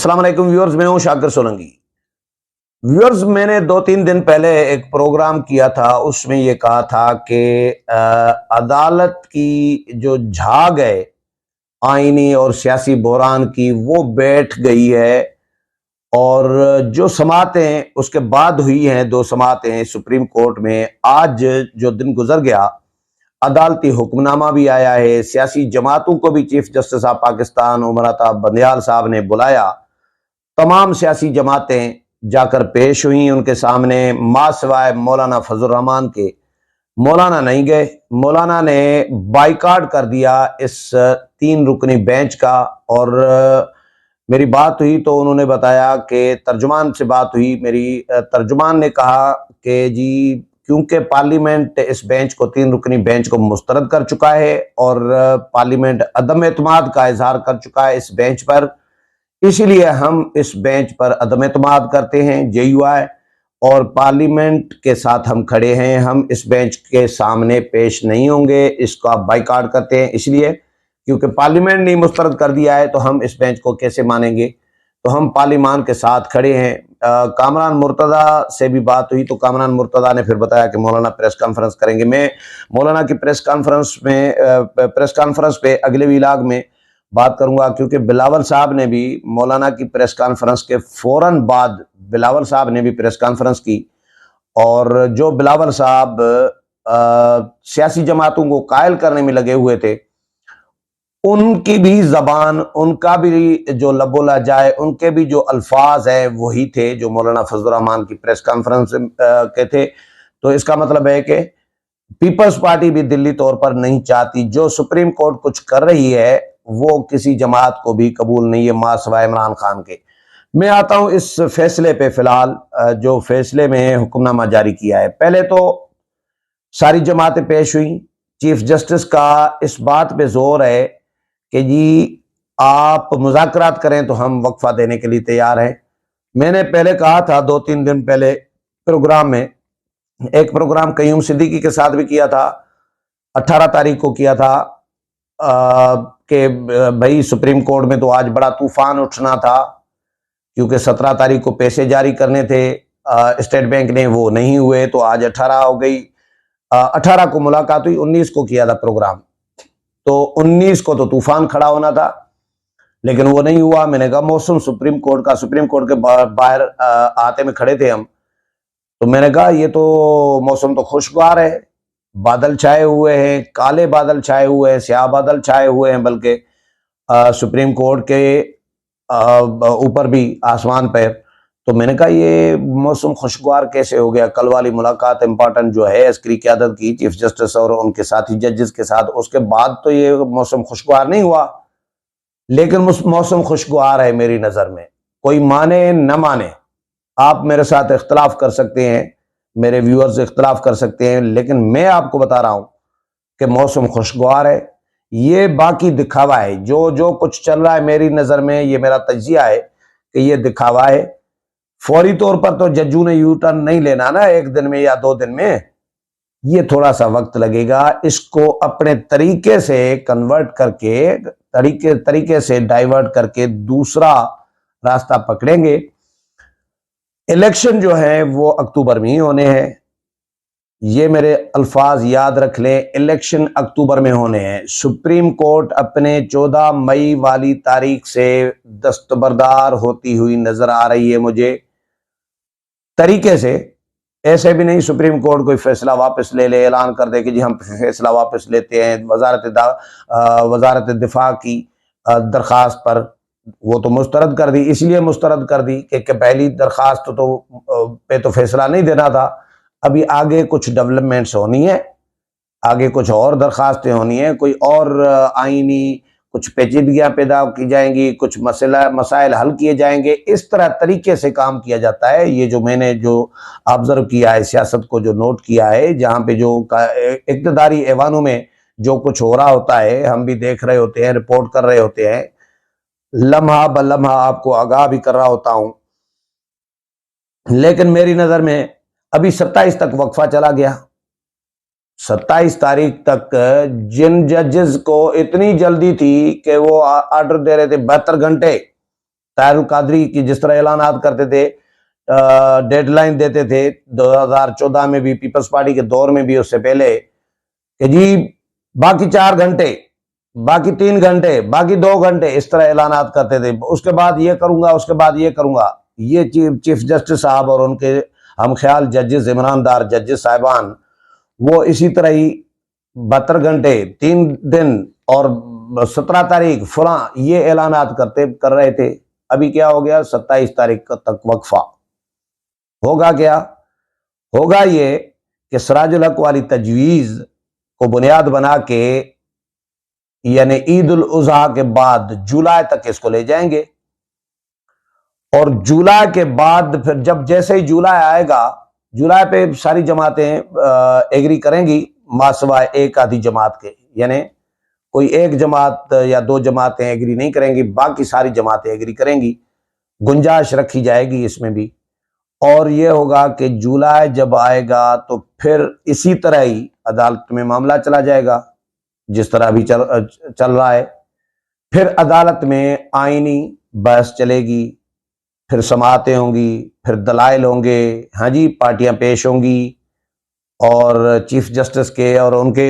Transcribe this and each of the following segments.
अस्सलाम वालेकुम व्यूअर्स, मैं हूं शाकिर सोलंकी। व्यूअर्स, मैंने 2-3 दिन पहले एक प्रोग्राम किया था, उसमें यह कहा था कि अदालत की जो झाग है आईनी और सियासी बहरान की, वो बैठ गई है। और जो समातें उसके बाद हुई हैं, 2 समातें सुप्रीम कोर्ट में, आज जो दिन गुजर गया, अदालती हुक्मनामा भी आया है, सियासी जमातों को भी chief justice of Pakistan Umar Ata Bandial साहब ने बुलाया। तमाम सियासी जमातें जाकर पेश हुई उनके सामने, मां सिवाय मौलाना फजल रहमान के। मौलाना नहीं गए, मौलाना ने बाइकाट कर दिया इस 3 रुकनी बेंच का। और मेरी बात हुई तो उन्होंने बताया कि तर्जुमान से बात हुई मेरी, तर्जुमान ने कहा कि जी, क्योंकि पार्लियामेंट इस बेंच को 3 रुकनी बेंच को मुस्तरद कर चुका है और पार्लियामेंट अदम एतमाद का इजहार कर चुका है इस बेंच पर, इसीलिए हम इस बेंच पर अदम एतमाद करते हैं JUI, और पार्लियामेंट के साथ हम खड़े हैं। हम इस बेंच के सामने पेश नहीं होंगे, इसको आप बाइकाट करते हैं इसलिए क्योंकि पार्लियामेंट ने मुस्तरद कर दिया है, तो हम इस बेंच को कैसे मानेंगे। तो हम पार्लियामान के साथ खड़े हैं। कामरान मुर्तज़ा से भी बात हुई तो कामरान मुर्तज़ा ने फिर बताया कि मौलाना प्रेस कॉन्फ्रेंस करेंगे। मैं मौलाना की प्रेस कॉन्फ्रेंस पे अगले विलाग में बात करूंगा, क्योंकि बिलावल साहब ने भी मौलाना की प्रेस कॉन्फ्रेंस के फौरन बाद बिलावल साहब ने भी प्रेस कॉन्फ्रेंस की। और जो बिलावल साहब सियासी जमातों को कायल करने में लगे हुए थे, उनकी भी जबान, उनका भी जो लबोला जाए, उनके भी जो अल्फाज है वही थे जो मौलाना फजल रहमान की प्रेस कॉन्फ्रेंस के थे। तो इसका मतलब है कि पीपल्स पार्टी भी दिल्ली तौर पर नहीं चाहती, जो सुप्रीम कोर्ट कुछ कर रही है वो किसी जमात को भी कबूल नहीं है, मां सिवाय इमरान खान के। मैं आता हूं इस फैसले पे। फिलहाल जो फैसले में हुक्मनामा जारी किया है, पहले तो सारी जमातें पेश हुई। चीफ जस्टिस का इस बात पे जोर है कि जी, आप मुज़ाकरात करें तो हम वक्फा देने के लिए तैयार हैं। मैंने पहले कहा था 2-3 दिन पहले प्रोग्राम में, एक प्रोग्राम कयूम सिद्दीकी के साथ भी किया था, 18 तारीख को किया था, कि भाई सुप्रीम कोर्ट में तो आज बड़ा तूफान उठना था, क्योंकि 17 तारीख को पैसे जारी करने थे स्टेट बैंक ने, वो नहीं हुए, तो आज 18 हो गई। 18 को मुलाकात हुई, 19 को किया था प्रोग्राम, तो 19 को तो तूफान खड़ा होना था, लेकिन वो नहीं हुआ। मैंने कहा मौसम सुप्रीम कोर्ट के बाहर आते में खड़े थे हम, तो मैंने कहा ये तो मौसम तो खुशगवार है, बादल छाए हुए हैं, काले बादल छाए हुए हैं, स्याह बादल छाए हुए हैं, बल्कि सुप्रीम कोर्ट के ऊपर भी आसमान पर। तो मैंने कहा ये मौसम खुशगवार कैसे हो गया। कल वाली मुलाकात इंपॉर्टेंट जो है अस्करी क़यादत की चीफ जस्टिस और उनके साथी जजेस के साथ, उसके बाद तो ये मौसम खुशगवार नहीं हुआ। लेकिन मौसम खुशगवार है मेरी नज़र में, कोई माने न माने, आप मेरे साथ इख्तलाफ कर सकते हैं, मेरे व्यूअर्स इख्तलाफ कर सकते हैं, लेकिन मैं आपको बता रहा हूं कि मौसम खुशगवार है। ये बाकी दिखावा है, जो जो कुछ चल रहा है मेरी नज़र में, ये मेरा तजिया है कि ये दिखावा है। फौरी तौर पर तो जज्जू ने यू टर्न नहीं लेना ना 1 दिन में या 2 दिन में, ये थोड़ा सा वक्त लगेगा। इसको अपने तरीके से कन्वर्ट करके, तरीके से डाइवर्ट करके दूसरा रास्ता पकड़ेंगे। इलेक्शन जो है वो अक्टूबर में ही होने हैं, ये मेरे अल्फाज याद रख लें, इलेक्शन अक्टूबर में होने हैं। सुप्रीम कोर्ट अपने 14 मई वाली तारीख से दस्तबरदार होती हुई नजर आ रही है मुझे, तरीके से। ऐसे भी नहीं सुप्रीम कोर्ट कोई फैसला वापस ले ले, ऐलान कर दे कि जी हम फैसला वापस लेते हैं वजारत दिफा की दरखास्त पर। वो तो मुस्तरद कर दी, इसलिए मुस्तरद कर दी कि पहली दरखास्त पे तो फैसला नहीं देना था। अभी आगे कुछ डेवलपमेंट्स होनी है, आगे कुछ और दरखास्तें होनी है, कोई और आईनी कुछ पेचीदगियां पैदा की जाएंगी, कुछ मसाइल हल किए जाएंगे। इस तरह तरीके से काम किया जाता है। ये जो मैंने जो ऑब्जर्व किया है, सियासत को जो नोट किया है, जहाँ पे जो इक़्तिदारी ऐवानों में जो कुछ हो रहा होता है, हम भी देख रहे होते हैं, रिपोर्ट कर रहे होते हैं, लम्हा ब लम्हा आपको आगाह भी कर रहा होता हूं। लेकिन मेरी नजर में अभी 27 तक वक्फा चला गया। 27 तारीख तक जिन जजेस को इतनी जल्दी थी कि वो ऑर्डर दे रहे थे 72 घंटे, ताहिरुल कादरी की जिस तरह ऐलानात करते थे, डेडलाइन देते थे 2014 में भी, पीपल्स पार्टी के दौर में भी, उससे पहले, कि जी बाकी 4 घंटे, बाकी 3 घंटे, बाकी 2 घंटे, इस तरह ऐलानात करते थे। उसके बाद ये करूंगा, उसके बाद ये करूंगा। ये चीफ जस्टिस साहब और उनके हम ख्याल जजेस, इमरानदार जजेस साहिबान, वो इसी तरह ही 72 घंटे, 3 दिन और 17 तारीख फला, ये ऐलानात कर रहे थे। अभी क्या हो गया, 27 तारीख तक वक्फा। होगा क्या? होगा ये कि सिराजुल हक वाली तजवीज़ को बुनियाद बना के, यानी ईद उल अज़हा के बाद जुलाई तक इसको ले जाएंगे, और जुलाई के बाद फिर जब जैसे ही जुलाई आएगा, जुलाई पे सारी जमातें एग्री करेंगी, मासवा एक आधी जमात के, यानी कोई एक जमात या 2 जमातें एग्री नहीं करेंगी, बाकी सारी जमातें एग्री करेंगी। गुंजाइश रखी जाएगी इसमें भी। और ये होगा कि जुलाई जब आएगा तो फिर इसी तरह ही अदालत में मामला चला जाएगा, जिस तरह अभी चल रहा है। फिर अदालत में आईनी बहस चलेगी, फिर समाअतें होंगी, फिर दलाइल होंगे, हाँ जी, पार्टियां पेश होंगी, और चीफ जस्टिस के और उनके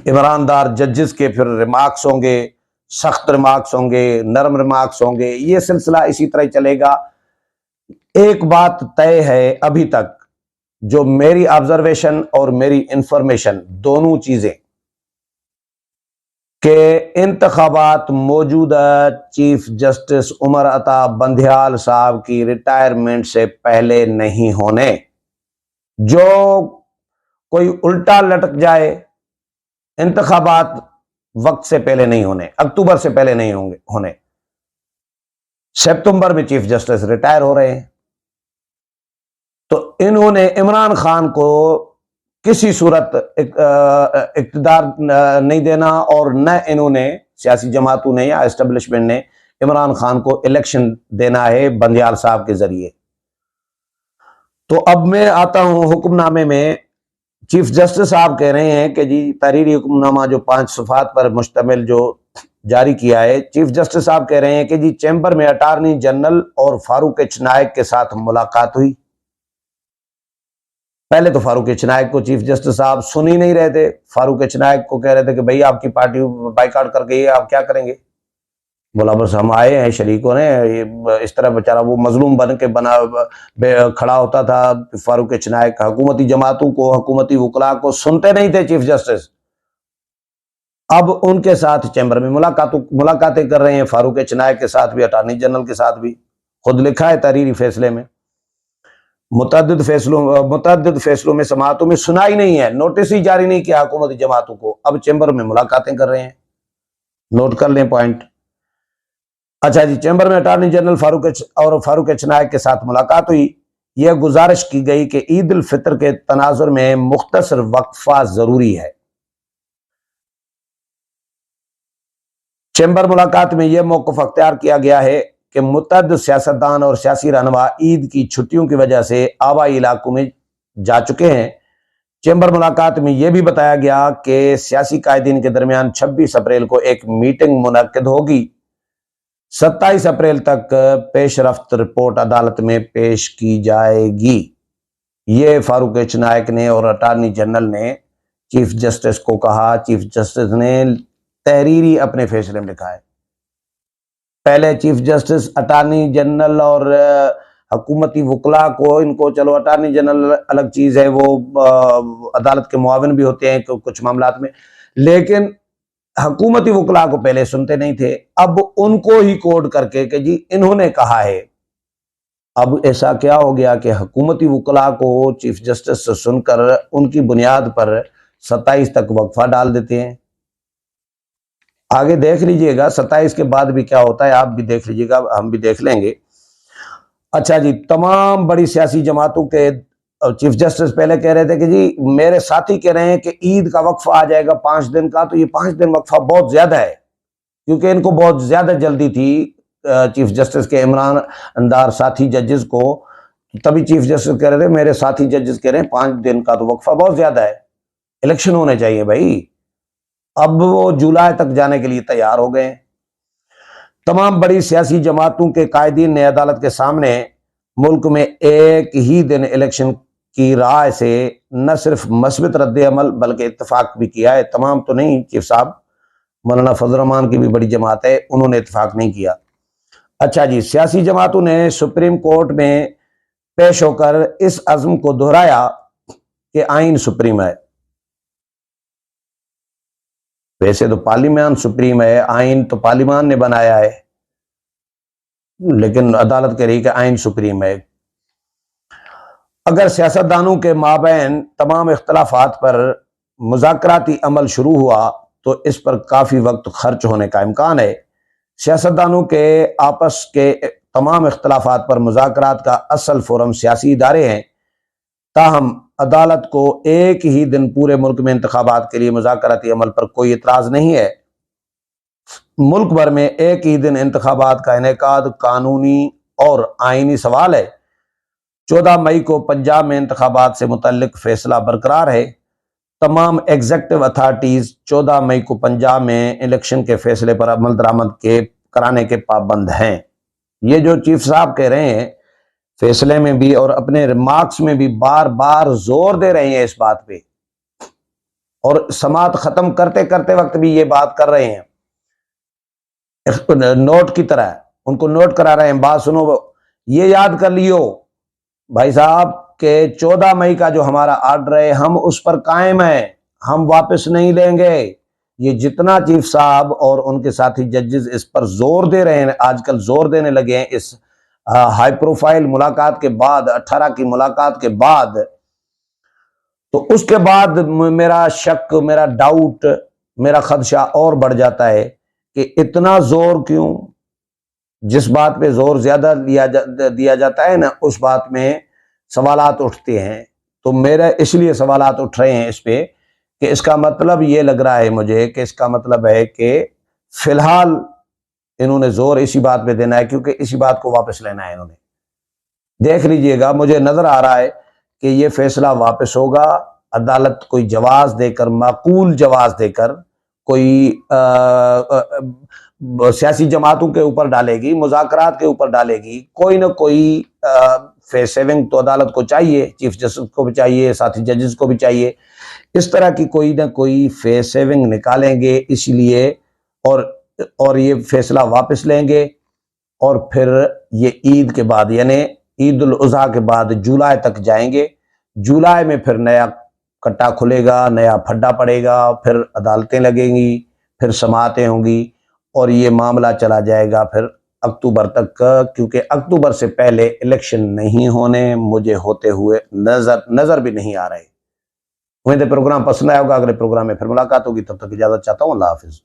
इमरानदार जजेस के फिर रिमार्क्स होंगे, सख्त रिमार्क्स होंगे, नरम रिमार्क्स होंगे। ये सिलसिला इसी तरह चलेगा। एक बात तय है अभी तक, जो मेरी ऑब्जर्वेशन और मेरी इंफॉर्मेशन दोनों चीजें, के इंतखाबात मौजूदा चीफ जस्टिस उमर अता बंदियाल साहब की रिटायरमेंट से पहले नहीं होने। जो कोई उल्टा लटक जाए, इंतखाबात वक्त से पहले नहीं होने, अक्टूबर से पहले नहीं होने। सितंबर में चीफ जस्टिस रिटायर हो रहे हैं, तो इन्होंने इमरान खान को किसी सूरत इक़्तिदार नहीं देना, और न इन्होंने, सियासी जमातों ने या एस्टेब्लिशमेंट ने, इमरान खान को इलेक्शन देना है बंदियाल साहब के जरिए। तो अब मैं आता हूं हुक्मनामे में। चीफ जस्टिस साहब कह रहे हैं कि जी तहरीरी हुक्मनामा जो 5 सफ़ात पर मुश्तमिल जो जारी किया है, चीफ जस्टिस साहब कह रहे हैं कि जी चैम्बर में अटार्नी जनरल और फारूक एच नायक के साथ मुलाकात हुई। पहले तो फारूक एच नायक को चीफ जस्टिस साहब सुन ही नहीं रहे थे। फारूक एच नायक को कह रहे थे कि भाई आपकी पार्टी बाइकाट कर गई है, आप क्या करेंगे? बोला बस हम आए हैं शरीकों ने, ये इस तरह बेचारा वो मजलूम बन के खड़ा होता था। फारूक एच नायक हुकूमती जमातों को, हुकूमती वकला को सुनते नहीं थे चीफ जस्टिस। अब उनके साथ चैम्बर में मुलाकातें कर रहे हैं, फारूक एच नायक के साथ भी, अटार्नी जनरल के साथ भी। खुद लिखा है तहरीरी फैसले में, मुतअद्दिद फैसलों में समाअतों में सुनाई नहीं है, नोटिस ही जारी नहीं किया हुकूमती जमातों को, अब चैम्बर में मुलाकातें कर रहे हैं। नोट कर लें पॉइंट। अच्छा जी, चैम्बर में अटार्नी जनरल फारूक एच नायक के साथ मुलाकात हुई। यह गुजारिश की गई कि ईद उल फितर के तनाजुर में मुख्तसर वक्फा जरूरी है। चैम्बर मुलाकात में यह मौक़िफ़ अख्तियार किया गया है कि मुतअद्दिद सियासतदान और सियासी रहनुमा ईद की छुट्टियों की वजह से आबाई इलाकों में जा चुके हैं। चैम्बर मुलाकात में यह भी बताया गया कि सियासी कायदीन के दरमियान 26 अप्रैल को एक मीटिंग मुनक्किद होगी। 27 अप्रैल तक पेशरफ्त रिपोर्ट अदालत में पेश की जाएगी। ये फारूक एच नायक ने और अटार्नी जनरल ने चीफ जस्टिस को कहा। चीफ जस्टिस ने तहरीरी अपने फैसले में लिखा है। पहले चीफ जस्टिस अटार्नी जनरल और हुकूमती वकला को, इनको चलो अटार्नी जनरल अलग चीज़ है, वो अदालत के मुआविन भी होते हैं कुछ मामलात में, लेकिन हुकूमती वकला को पहले सुनते नहीं थे। अब उनको ही कोड करके कि जी इन्होंने कहा है। अब ऐसा क्या हो गया कि हुकूमती वकला को चीफ जस्टिस से सुनकर उनकी बुनियाद पर 27 तक वक्फा डाल देते हैं। आगे देख लीजिएगा 27 के बाद भी क्या होता है, आप भी देख लीजिएगा, हम भी देख लेंगे। अच्छा जी, तमाम बड़ी सियासी जमातों के चीफ जस्टिस पहले कह रहे थे कि जी मेरे साथी कह रहे हैं कि ईद का वक्फा आ जाएगा 5 दिन का, तो ये 5 दिन वक्फा बहुत ज्यादा है, क्योंकि इनको बहुत ज्यादा जल्दी थी चीफ जस्टिस के ईमानदार साथी जजेस को। तभी चीफ जस्टिस कह रहे थे, मेरे साथी जजेस कह रहे हैं 5 दिन का तो वक्फा बहुत ज्यादा है, इलेक्शन होने चाहिए भाई। अब वो जुलाई तक जाने के लिए तैयार हो गए। तमाम बड़ी सियासी जमातों के कायदीन ने अदालत के सामने मुल्क में एक ही दिन इलेक्शन की राय से न सिर्फ मस्बत रद्द अमल बल्कि इत्तेफाक भी किया है। तमाम तो नहीं, चीफ साहब मौलाना फजल रहमान की भी बड़ी जमात है, उन्होंने इत्तेफाक नहीं किया। अच्छा जी, सियासी जमातों ने सुप्रीम कोर्ट में पेश होकर इस अज़्म को दोहराया कि आइन सुप्रीम है। वैसे तो पार्लियामान सुप्रीम है, आइन तो पार्लियामान ने बनाया है, लेकिन अदालत कह रही कि आइन सुप्रीम है। अगर सियासतदानों के माबैन तमाम इख्तलाफात पर मुज़ाकराती अमल शुरू हुआ तो इस पर काफ़ी वक्त खर्च होने का इम्कान है। सियासतदानों के आपस के तमाम इख्तलाफात पर मुज़ाकरात का असल फोरम सियासी इदारे हैं। ताहम अदालत को एक ही दिन पूरे मुल्क में इंतखाबात के लिए मुज़ाकराती अमल पर कोई इतराज़ नहीं है। मुल्क भर में एक ही दिन इंतखाबात का इनेकाद कानूनी और आइनी सवाल है। 14 मई को पंजाब में इंतखाबात से मुतल्लिक फैसला बरकरार है। तमाम एग्जेक्टिव अथॉरिटीज़ 14 मई को पंजाब में इलेक्शन के फैसले पर अमल दरामद के कराने के पाबंद हैं। ये जो चीफ साहब कह रहे हैं फैसले में भी और अपने रिमार्क्स में भी बार बार जोर दे रहे हैं इस बात पे, और समात खत्म करते करते वक्त भी ये बात कर रहे हैं, नोट की तरह उनको नोट करा रहे हैं। बात सुनो, ये याद कर लियो भाई साहब के 14 मई का जो हमारा आर्डर है हम उस पर कायम है, हम वापस नहीं लेंगे। ये जितना चीफ साहब और उनके साथी जजेस इस पर जोर दे रहे हैं, आजकल जोर देने लगे हैं इस हाई प्रोफाइल मुलाकात के बाद, 18 की मुलाकात के बाद, तो उसके बाद मेरा शक, मेरा डाउट, मेरा खदशा और बढ़ जाता है कि इतना जोर क्यों। जिस बात पे जोर ज्यादा दिया जाता है ना, उस बात में सवालात उठते हैं। तो मेरे इसलिए सवालात उठ रहे हैं इस पे कि इसका मतलब ये लग रहा है मुझे कि इसका मतलब है कि फिलहाल इन्होंने जोर इसी बात पे देना है, क्योंकि इसी बात को वापस लेना है इन्होंने। देख लीजिएगा, मुझे नजर आ रहा है कि ये फैसला वापस होगा। अदालत कोई जवाज देकर, माकूल जवाज देकर, कोई सियासी जमातों के ऊपर डालेगी, मुज़ाकरात के ऊपर डालेगी, कोई ना कोई फेस सेविंग तो अदालत को चाहिए, चीफ जस्टिस को भी चाहिए, साथी जजेस को भी चाहिए। इस तरह की कोई ना कोई फेस सेविंग निकालेंगे इसलिए, और ये फैसला वापस लेंगे, और फिर ये ईद के बाद यानी ईद उल अज़हा के बाद जुलाई तक जाएंगे। जुलाई में फिर नया कट्टा खुलेगा, नया फड्डा पड़ेगा, फिर अदालतें लगेंगी, फिर समातें होंगी, और ये मामला चला जाएगा फिर अक्टूबर तक, क्योंकि अक्टूबर से पहले इलेक्शन नहीं होने मुझे होते हुए नजर भी नहीं आ रहे। उम्मीद है प्रोग्राम पसंद आया होगा। अगले प्रोग्राम में फिर मुलाकात होगी, तब तक इजाजत चाहता हूँ। अल्लाह हाफिज।